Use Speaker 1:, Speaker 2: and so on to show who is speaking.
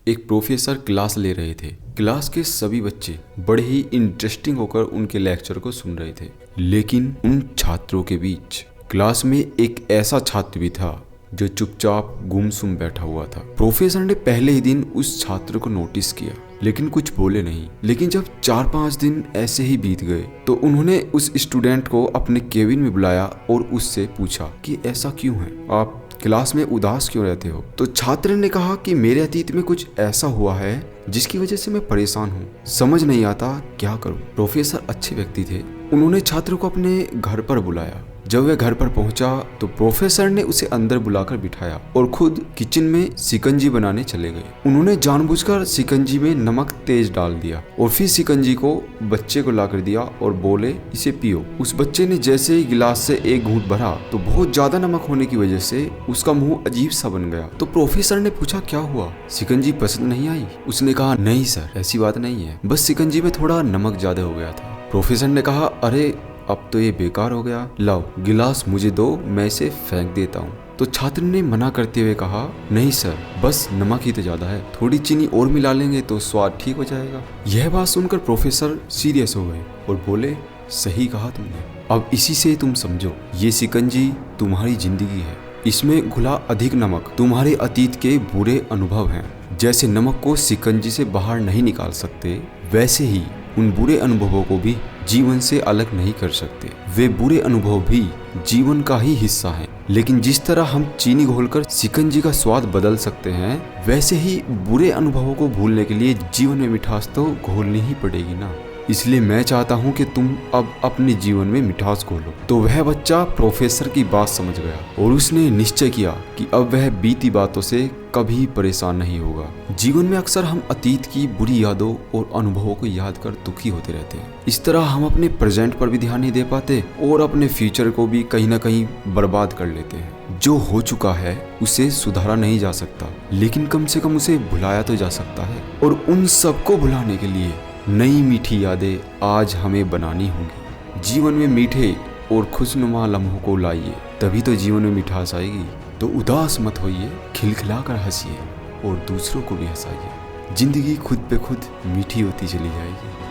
Speaker 1: एक professor class ले रहे थे। क्लास के सभी बच्चे बड़े ही इंटरेस्टिंग होकर उनके लेक्चर को सुन रहे थे, लेकिन उन छात्रों के बीच क्लास में एक ऐसा छात्र भी था जो चुपचाप गुमसुम बैठा हुआ था। प्रोफेसर ने पहले ही दिन उस छात्र को नोटिस किया, लेकिन कुछ बोले नहीं। लेकिन जब 4-5 दिन ऐसे ही बीत गए तो उन्होंने उस स्टूडेंट को अपने केबिन में बुलाया और उससे पूछा कि ऐसा क्यों है, आप क्लास में उदास क्यों रहते हो। तो छात्र ने कहा कि मेरे अतीत में कुछ ऐसा हुआ है जिसकी वजह से मैं परेशान हूँ, समझ नहीं आता क्या करूँ। प्रोफेसर अच्छे व्यक्ति थे, उन्होंने छात्र को अपने घर पर बुलाया। जब वह घर पर पहुंचा तो प्रोफेसर ने उसे अंदर बुलाकर बिठाया और खुद किचन में शिकंजी बनाने चले गए। उन्होंने जानबूझकर शिकंजी में नमक तेज डाल दिया और फिर शिकंजी को बच्चे को लाकर दिया और बोले इसे पियो। उस बच्चे ने जैसे ही गिलास से एक घूंट भरा तो बहुत ज्यादा नमक होने की वजह से उसका मुंह अजीब सा बन गया। तो प्रोफेसर ने पूछा क्या हुआ, शिकंजी पसंद नहीं आई। उसने कहा नहीं सर, ऐसी बात नहीं है, बस शिकंजी में थोड़ा नमक ज्यादा हो गया था। प्रोफेसर ने कहा अरे अब तो ये बेकार हो गया, लाओ गिलास मुझे दो, मैं इसे फेंक देता हूँ। तो छात्र ने मना करते हुए कहा नहीं सर, बस नमक ही तो ज्यादा है, थोड़ी चीनी और मिला लेंगे तो स्वाद ठीक हो जाएगा। यह बात सुनकर प्रोफेसर सीरियस हो गए और बोले सही कहा तुमने, अब इसी से तुम समझो ये शिकंजी तुम्हारी जिंदगी है, इसमें घुला अधिक नमक तुम्हारे अतीत के बुरे अनुभव हैं। जैसे नमक को शिकंजी से बाहर नहीं निकाल सकते, वैसे ही उन बुरे अनुभवों को भी जीवन से अलग नहीं कर सकते। वे बुरे अनुभव भी जीवन का ही हिस्सा हैं, लेकिन जिस तरह हम चीनी घोलकर शिकंजी का स्वाद बदल सकते हैं, वैसे ही बुरे अनुभवों को भूलने के लिए जीवन में मिठास तो घोलनी ही पड़ेगी ना। इसलिए मैं चाहता हूँ कि तुम अब अपने जीवन में मिठास घोलो। तो वह बच्चा प्रोफेसर की बात समझ गया और उसने निश्चय किया कि अब वह बीती बातों से कभी परेशान नहीं होगा। जीवन में अक्सर हम अतीत की बुरी यादों और अनुभवों को याद कर दुखी होते रहते हैं। इस तरह हम अपने प्रेजेंट पर भी ध्यान नहीं दे पाते और अपने फ्यूचर को भी कहीं ना कहीं बर्बाद कर लेते हैं। जो हो चुका है उसे सुधारा नहीं जा सकता, लेकिन कम से कम उसे भुलाया तो जा सकता है। और उन सबको भुलाने के लिए नई मीठी यादें आज हमें बनानी होंगी। जीवन में मीठे और खुशनुमा लम्हों को लाइए, तभी तो जीवन में मिठास आएगी। तो उदास मत होइए, खिलखिलाकर हंसिए और दूसरों को भी हंसाइए। जिंदगी खुद पे खुद मीठी होती चली जाएगी।